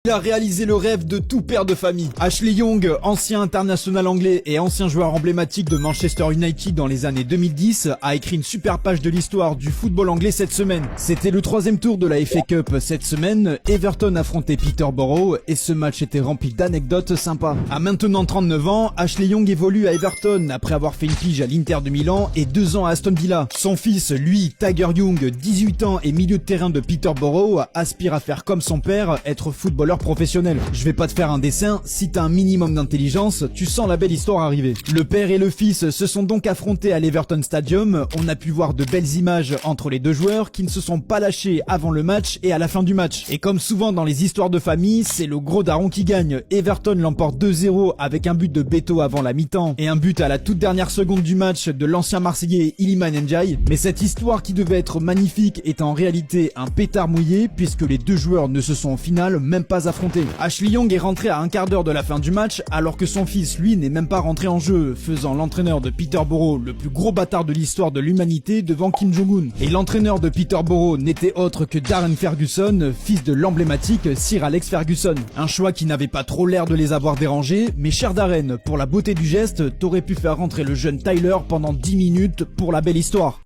Il a réalisé le rêve de tout père de famille. Ashley Young, ancien international anglais et ancien joueur emblématique de Manchester United dans les années 2010, a écrit une super page de l'histoire du football anglais cette semaine. C'était le 3e tour de la FA Cup cette semaine, Everton affrontait Peterborough et ce match était rempli d'anecdotes sympas. À maintenant 39 ans, Ashley Young évolue à Everton après avoir fait une pige à l'Inter de Milan et 2 ans à Aston Villa. Son fils, lui, Tiger Young, 18 ans et milieu de terrain de Peterborough, aspire à faire comme son père, être footballeur professionnel. Je vais pas te faire un dessin, si t'as un minimum d'intelligence, tu sens la belle histoire arriver. Le père et le fils se sont donc affrontés à l'Everton Stadium, on a pu voir de belles images entre les deux joueurs qui ne se sont pas lâchés avant le match et à la fin du match. Et comme souvent dans les histoires de famille, c'est le gros daron qui gagne. Everton l'emporte 2-0 avec un but de Beto avant la mi-temps et un but à la toute dernière seconde du match de l'ancien Marseillais Iliman Ndiaye. Mais cette histoire qui devait être magnifique est en réalité un pétard mouillé puisque les deux joueurs ne se sont au final même pas affrontés. Ashley Young est rentré à un quart d'heure de la fin du match alors que son fils lui n'est même pas rentré en jeu, faisant l'entraîneur de Peterborough le plus gros bâtard de l'histoire de l'humanité devant Kim Jong-un. Et l'entraîneur de Peterborough n'était autre que Darren Ferguson, fils de l'emblématique Sir Alex Ferguson. Un choix qui n'avait pas trop l'air de les avoir dérangés, mais cher Darren, pour la beauté du geste, t'aurais pu faire rentrer le jeune Tyler pendant 10 minutes pour la belle histoire.